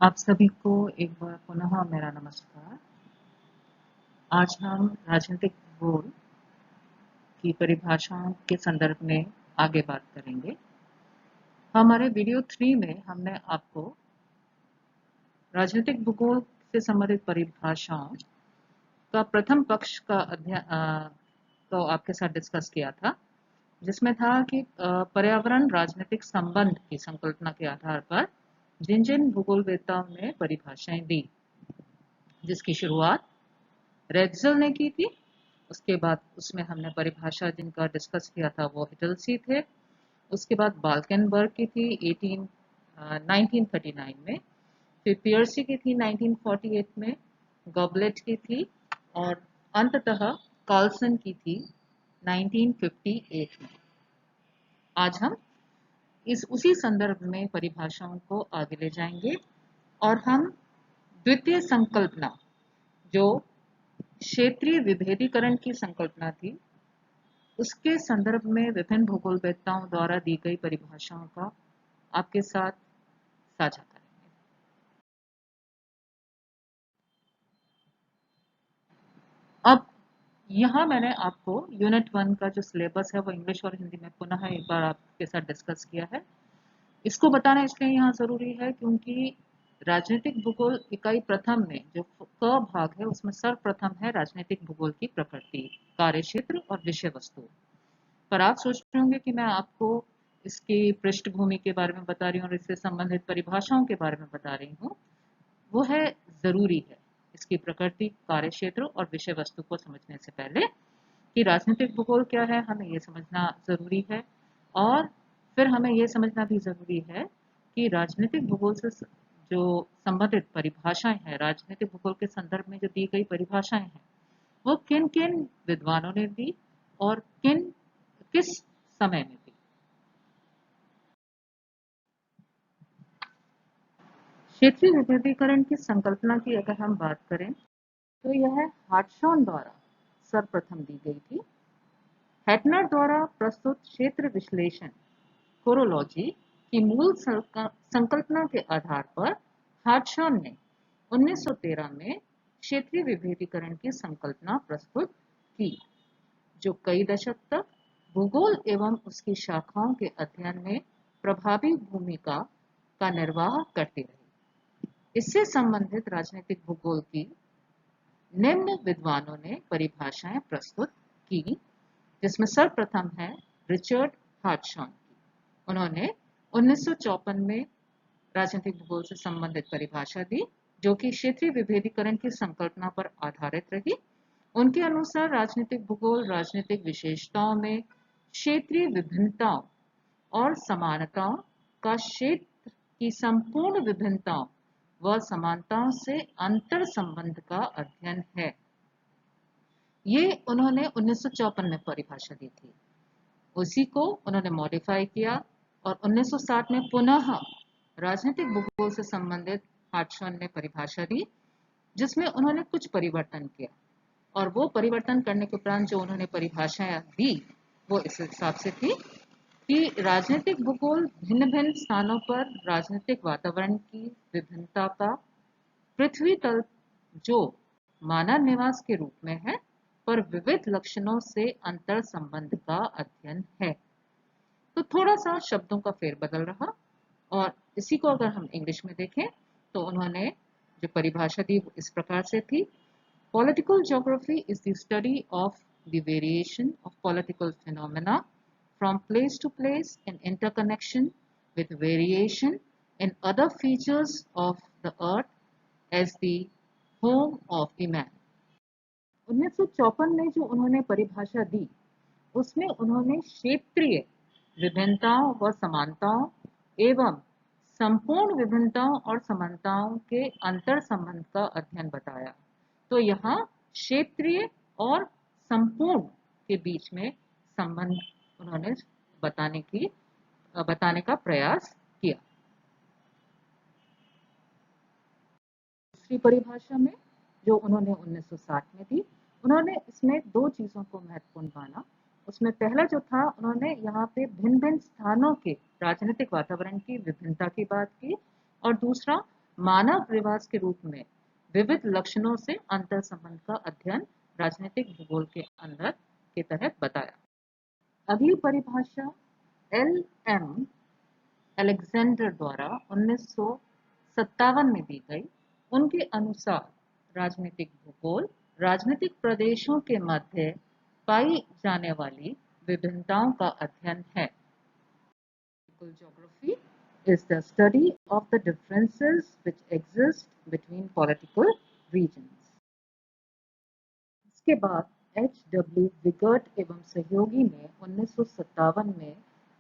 आप सभी को एक बार पुनः मेरा नमस्कार। आज हम राजनीतिक भूगोल की परिभाषाओं के संदर्भ में आगे बात करेंगे। हमारे वीडियो 3 में हमने आपको राजनीतिक भूगोल से संबंधित परिभाषाओं का प्रथम पक्ष का तो आपके साथ डिस्कस किया था, जिसमें था कि पर्यावरण राजनीतिक संबंध की संकल्पना के आधार पर जिन जिन भूगोलवेत्ताओं ने परिभाषाएं दी, जिसकी शुरुआत रेड्जल ने की थी। उसके बाद उसमें हमने परिभाषा जिनका डिस्कस किया था वो हिटलसी थे। उसके बाद बाल्कनबर्ग की थी 1939 में, फिर पियर्सी की थी 1948 में, गॉबलेट की थी और अंततः कार्लसन की थी 1958 में। आज हम उसी संदर्भ में परिभाषाओं को आगे ले जाएंगे और हम द्वितीय संकल्पना, जो क्षेत्रीय विभेदीकरण की संकल्पना थी, उसके संदर्भ में विभिन्न भूगोलवेत्ताओं द्वारा दी गई परिभाषाओं का आपके साथ साझा करेंगे। अब यहाँ मैंने आपको यूनिट 1 का जो सिलेबस है वो इंग्लिश और हिंदी में पुनः एक बार आपके साथ डिस्कस किया है। इसको बताना इसलिए यहाँ जरूरी है क्योंकि राजनीतिक भूगोल इकाई प्रथम में जो क भाग है उसमें सर्वप्रथम है राजनीतिक भूगोल की प्रकृति, कार्यक्षेत्र और विषय वस्तु। पर आप सोच रहे होंगे कि मैं आपको इसकी पृष्ठभूमि के बारे में बता रही हूँ और इससे संबंधित परिभाषाओं के बारे में बता रही हूँ। वो है जरूरी है इसकी प्रकृति, कार्यक्षेत्र और विषय वस्तु को समझने से पहले कि राजनीतिक भूगोल क्या है, हमें ये समझना जरूरी है। और फिर हमें ये समझना भी जरूरी है कि राजनीतिक भूगोल से जो संबंधित परिभाषाएं हैं, राजनीतिक भूगोल के संदर्भ में जो दी गई परिभाषाएं हैं, वो किन किन विद्वानों ने दी और किस समय में दी। क्षेत्रीय विभेदीकरण की संकल्पना की अगर हम बात करें तो यह हार्टशॉन द्वारा सर्वप्रथम दी गई थी। हैटनर द्वारा प्रस्तुत क्षेत्र विश्लेषण कोरोलॉजी की मूल संकल्पना के आधार पर हार्टशॉन ने 1913 में क्षेत्रीय विभेदीकरण की संकल्पना प्रस्तुत की, जो कई दशक तक भूगोल एवं उसकी शाखाओं के अध्ययन में प्रभावी भूमिका का निर्वाह करती रही। इससे संबंधित राजनीतिक भूगोल की निम्न विद्वानों ने परिभाषाएं प्रस्तुत की, जिसमें सर्वप्रथम है रिचर्ड हार्टशॉन की। उन्होंने 1954 में राजनीतिक भूगोल से संबंधित परिभाषा दी, जो कि क्षेत्रीय विभेदीकरण की संकल्पना पर आधारित रही। उनके अनुसार राजनीतिक भूगोल राजनीतिक विशेषताओं में क्षेत्रीय विभिन्नताओं और समानताओं का क्षेत्र की संपूर्ण विभिन्नताओं व समानताओं से अंतर संबंध का अध्ययन है। ये उन्होंने 1954 में परिभाषा दी थी। उसी को उन्होंने मॉडिफाई किया और 1960 में पुनः राजनीतिक भूगोल से संबंधित हार्टशॉन ने परिभाषा दी, जिसमें उन्होंने कुछ परिवर्तन किया। और वो परिवर्तन करने के उपरांत जो उन्होंने परिभाषाएं दी वो इस हिसाब से थी कि राजनीतिक भूगोल भिन्न भिन्न स्थानों पर राजनीतिक वातावरण की विभिन्नता का पृथ्वी तल जो मानव निवास के रूप में है पर विविध लक्षणों से अंतर संबंध का अध्ययन है। तो थोड़ा सा शब्दों का फेरबदल रहा और इसी को अगर हम इंग्लिश में देखें तो उन्होंने जो परिभाषा दी वो इस प्रकार से थी: Political geography is the study of the variation of political phenomena from place to place in interconnection with variation in other features of the earth as the home of the man. 1954 में जो उन्होंने परिभाषा दी उसमें उन्होंने क्षेत्रीय विभिन्नताओं व समानताओं एवं संपूर्ण विभिन्नताओं और समानताओं के अंतर संबंध का अध्ययन बताया। तो यहाँ क्षेत्रीय और संपूर्ण के बीच में संबंध उन्होंने बताने का प्रयास किया। दूसरी परिभाषा में जो उन्होंने 1960 में दी, उन्होंने इसमें दो चीजों को महत्वपूर्ण माना। उसमें पहला जो था, उन्होंने यहाँ पे भिन्न भिन्न स्थानों के राजनीतिक वातावरण की विभिन्नता की बात की और दूसरा मानव रिवाज के रूप में विविध लक्षणों से अंतर संबंध का अध्ययन राजनीतिक भूगोल के अंदर के तहत बताया। अगली परिभाषा एल एम अलेक्जेंडर द्वारा 1957 में दी गई। उनके अनुसार राजनीतिक भूगोल राजनीतिक प्रदेशों के मध्य पाई जाने वाली विभिन्नताओं का अध्ययन है। Geography is the study of the differences which exist between political regions. इसके बाद H.W. विगर्ट एवं सहयोगी ने 1957 में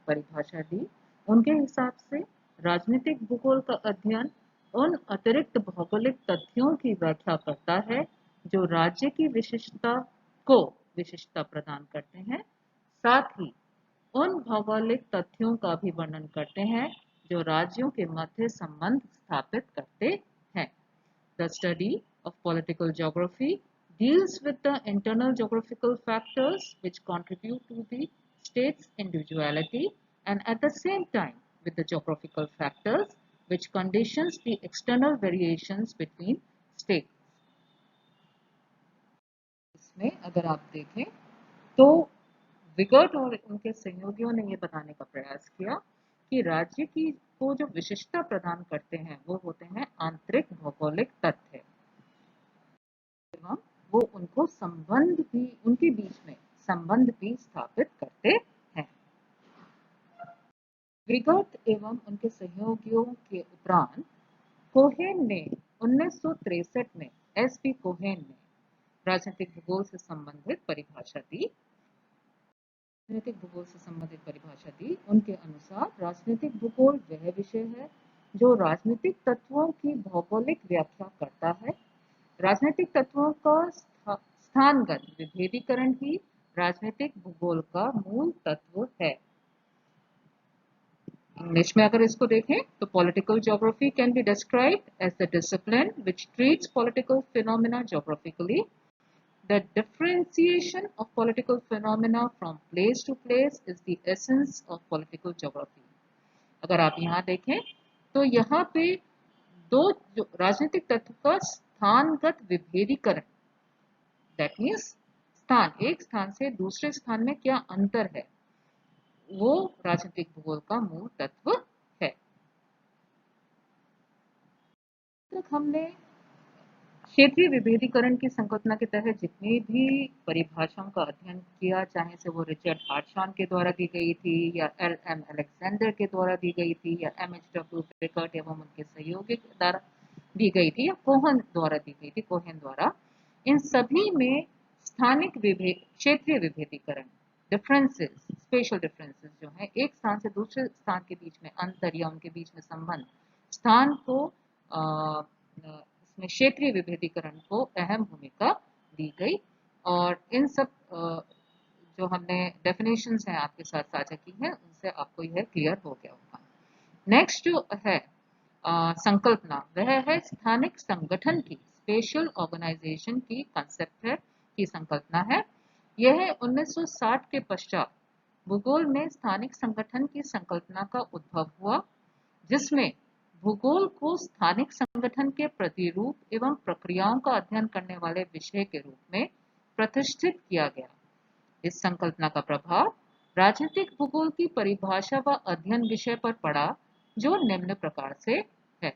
परिभाषा दी। उनके हिसाब से राजनीतिक भूगोल का अध्ययन उन अतिरिक्त भौगोलिक तथ्यों की व्याख्या करता है जो राज्य की विशिष्टता को विशिष्टता प्रदान करते हैं, साथ ही उन भौगोलिक तथ्यों का भी वर्णन करते हैं जो राज्यों के मध्य संबंध स्थापित करते हैं। The study of political geography deals with the internal geographical factors which contribute to the state's individuality and at the same time with the geographical factors which conditions the external variations between states. इसमें अगर आप देखें तो विगर्ट और उनके सहयोगियों ने यह बताने का प्रयास किया कि राज्य की को जो विशिष्टता प्रदान करते हैं वो होते हैं आंतरिक भौगोलिक तथ्य एवं वो उनको संबंध भी उनके बीच में संबंध भी स्थापित करते हैं। विगर्ट एवं उनके सहयोगियों के उपरांत कोहेन ने 1963 में एस.पी. कोहेन ने राजनीतिक भूगोल से संबंधित परिभाषा दी। उनके अनुसार राजनीतिक भूगोल वह विषय है जो राजनीतिक तत्वों की भौगोलिक व्याख्या करता है। राजनीतिक तत्वों का स्थानगत विभेदीकरण ही राजनीतिक भूगोल का मूल तत्व है। इंग्लिश में अगर इसको देखें तो political geography can be described as the discipline which treats political phenomena geographically. The differentiation of political phenomena from place to place is the essence of political geography. अगर आप यहाँ देखें तो यहाँ पे दो जो राजनीतिक तत्व का स्थानगत विभेदीकरण, दैट मीन्स स्थान एक स्थान से दूसरे स्थान में क्या अंतर है, वो राजनीतिक भूगोल का मूल तत्व है। तक हमने क्षेत्रीय विभेदीकरण की संकल्पना के तहत जितनी भी परिभाषाओं का अध्ययन किया, चाहे से वो रिचर्ड हार्टशॉन के द्वारा दी गई थी या एल एम अलेक्जेंडर के द्वारा दी गई थी या एम.एच.डब्ल्यू. विगर्ट एवं उनके सहयोगी द्वारा दी गई थी या कोहेन द्वारा दी गई थी, कोहेन द्वारा, इन सभी में स्थानिक क्षेत्रीय विभेदीकरण डिफरेंसेस, स्पेशल डिफरेंसेस जो है एक स्थान से दूसरे स्थान के बीच में अंतर या उनके बीच में संबंध, स्थान को इसमें क्षेत्रीय विभेदीकरण को अहम भूमिका दी गई। और इन सब जो हमने डेफिनेशंस हैं आपके साथ साझा की है उनसे आपको यह क्लियर हो गया होगा। नेक्स्ट जो है संकल्पना, वह है स्थानिक संगठन की, स्पेशल ऑर्गेनाइजेशन की कंसेप्ट है, की संकल्पना है। यह 1960 के पश्चात भूगोल में स्थानिक संगठन की संकल्पना का उद्भव हुआ, जिसमें भूगोल को स्थानिक संगठन के प्रतिरूप एवं प्रक्रियाओं का अध्ययन करने वाले विषय के रूप में प्रतिष्ठित किया गया। इस संकल्पना का प्रभाव राजनीतिक भूगोल की परिभाषा व अध्ययन विषय पर पड़ा, जो निम्न प्रकार से है।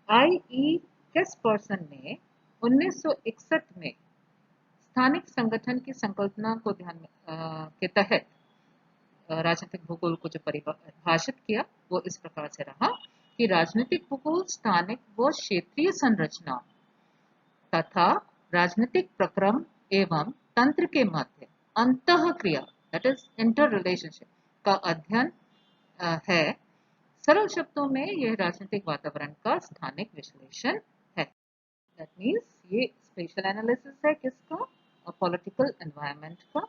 I.E. कैस्पर्सन ने 1961 में स्थानिक संगठन की संकल्पना को ध्यान के तहत राजनीतिक भूगोल को जो परिभाषित किया वो इस प्रकार से रहा कि राजनीतिक भूगोल स्थानिक व क्षेत्रीय संरचना तथा राजनीतिक प्रक्रम एवं तंत्र के मध्य अंतःक्रिया, दैट इज इंटर रिलेशनशिप का अध्ययन है। सरल शब्दों में यह राजनीतिक वातावरण का स्थानिक विश्लेषण है। दैट मीन्स ये स्पेशल एनालिसिस है किसका, पॉलिटिकल एनवायरनमेंट का।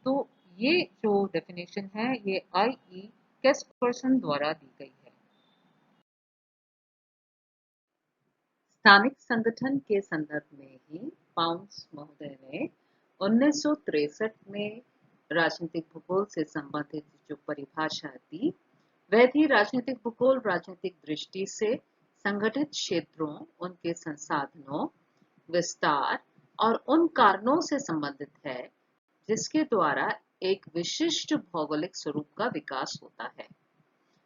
तो ये जो डेफिनेशन है ये I.E. कैस्पर्सन द्वारा दी गई है। स्थानिक संगठन के संदर्भ में ही पाउंस महोदय ने 1963 में राजनीतिक भूगोल से संबंधित जो परिभाषा दी वह थी राजनीतिक भूगोल राजनीतिक दृष्टि से संगठित क्षेत्रों, उनके संसाधनों, विस्तार और उन कारणों से संबंधित है जिसके द्वारा एक विशिष्ट भौगोलिक स्वरूप का विकास होता है।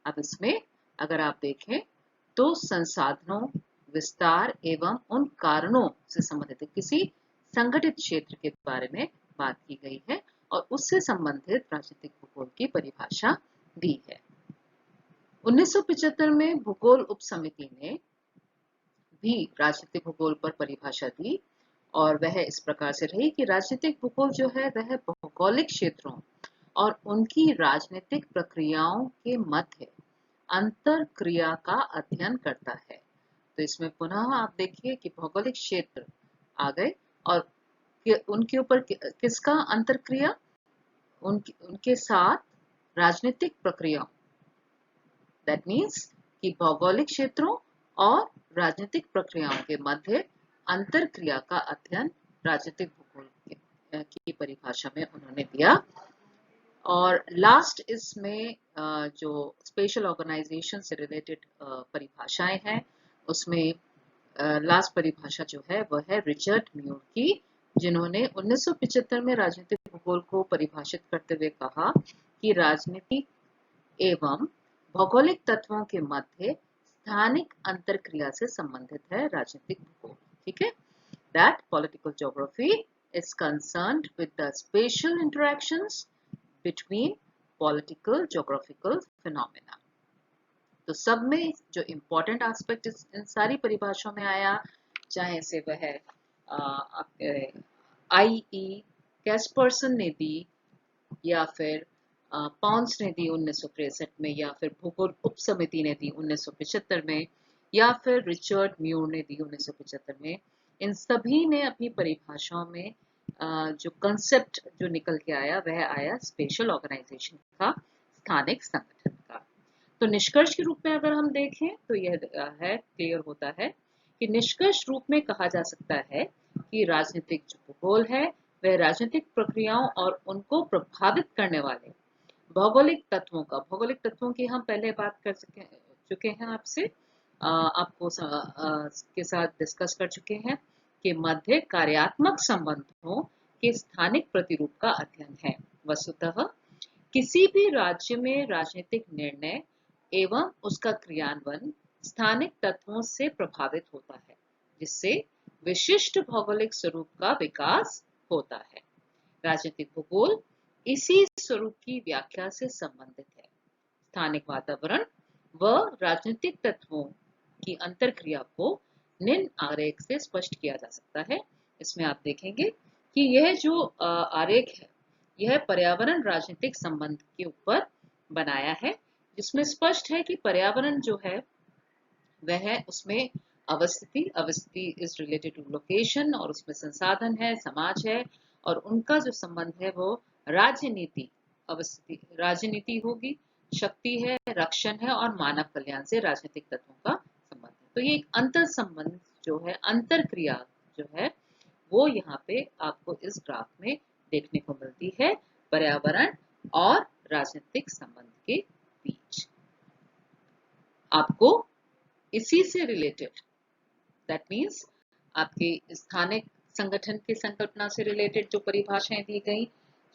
अब इसमें अगर आप देखें तो संसाधनों, विस्तार एवं उन कारणों से संबंधित किसी संगठित क्षेत्र के बारे में बात की गई है और उससे संबंधित राजनीतिक भूगोल की परिभाषा दी है। 1975 में भूगोल उप समिति ने भी राजनीतिक भूगोल पर परिभाषा दी और वह इस प्रकार से रही कि राजनीतिक भूगोल जो है वह भौगोलिक क्षेत्रों और उनकी राजनीतिक प्रक्रियाओं के मध्य अंतर क्रिया का अध्ययन करता है। तो इसमें पुनः आप देखिए कि भौगोलिक क्षेत्र आ गए और उनके ऊपर किसका अंतर क्रिया, उनके साथ राजनीतिक प्रक्रियाओं, दैट मीन्स कि भौगोलिक क्षेत्रों और राजनीतिक प्रक्रियाओं के मध्य अंतर क्रिया का अध्ययन राजनीतिक भूगोल की परिभाषा में उन्होंने दिया। और लास्ट इसमें जो स्पेशल ऑर्गेनाइजेशन से रिलेटेड परिभाषाएं हैं उसमें लास्ट परिभाषा जो है वह है रिचर्ड म्यूर की, जिन्होंने 1975 में राजनीतिक भूगोल को परिभाषित करते हुए कहा कि राजनीति एवं भौगोलिक तत्वों के मध्य स्थानिक अंतरक्रिया से संबंधित है राजनीतिक भूगोल। ठीक है, that political geography is concerned with the spatial interactions between political geographical phenomena। तो सब में जो इम्पोर्टेंट एस्पेक्ट इन सारी परिभाषाओं में आया, चाहे से वह आई कैस्पर्सन ने दी या फिर पॉन्स ने दी 1963 में, या फिर भूगोल उप समिति ने दी 1975 में, या फिर रिचर्ड म्यूर ने दी 1975 में। इन सभी ने अपनी परिभाषाओं में जो कंसेप्ट जो निकल के आया वह आया स्पेशल ऑर्गेनाइजेशन का, स्थानिक संगठन का। तो निष्कर्ष के रूप में अगर हम देखें तो यह है, क्लियर होता है कि निष्कर्ष रूप में कहा जा सकता है कि राजनीतिक जो भूगोल है वह राजनीतिक प्रक्रियाओं और उनको प्रभावित करने वाले भौगोलिक तत्वों की हम पहले बात कर चुके हैं आपसे, आपको के साथ डिस्कस कर चुके हैं कि मध्य कार्यात्मक संबंधों के स्थानिक प्रतिरूप का अध्ययन है। वस्तुतः किसी भी राज्य में राजनीतिक निर्णय एवं उसका क्रियान्वयन स्थानिक तत्वों से प्रभावित होता है, जिससे विशिष्ट भौगोलिक स्वरूप का विकास होता है। राजनीतिक भूगोल इसी स्वरूप की व्याख्या से संबंधित है। स्थानिक वातावरण व राजनीतिक तत्वों की अंतरक्रिया को निम्न आरेख से स्पष्ट किया जा सकता है। इसमें आप देखेंगे कि यह जो आरेख है यह पर्यावरण राजनीतिक संबंध के ऊपर बनाया है, जिसमें स्पष्ट है कि पर्यावरण जो है वह उसमें अवस्थिति इज रिलेटेड टू लोकेशन, और उसमें संसाधन है, समाज है, और उनका जो संबंध है वो राजनीति होगी, शक्ति है, रक्षण है और मानव कल्याण से राजनीतिक तत्वों का संबंध है। तो ये एक अंतर संबंध जो है, अंतर क्रिया जो है वो यहाँ पे आपको इस ग्राफ में देखने को मिलती है, पर्यावरण और राजनीतिक संबंध के बीच। आपको इसी से रिलेटेड, दैट मीन्स आपके स्थानिक संगठन की संकल्पना से रिलेटेड जो परिभाषाएं दी गई,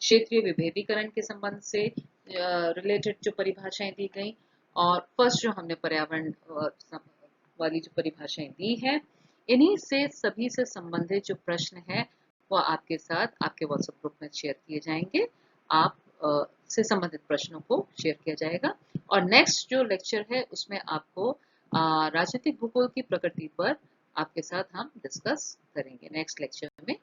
क्षेत्रीय विभेदीकरण के संबंध से रिलेटेड जो परिभाषाएं दी गई, और फर्स्ट जो हमने पर्यावरण वाली जो परिभाषाएं दी है, इन्हीं से सभी से संबंधित जो प्रश्न है वो आपके साथ आपके व्हाट्सएप ग्रुप में शेयर किए जाएंगे। आप से संबंधित प्रश्नों को शेयर किया जाएगा, और नेक्स्ट जो लेक्चर है उसमें आपको राजनीतिक भूगोल की प्रकृति पर आपके साथ हम डिस्कस करेंगे नेक्स्ट लेक्चर में।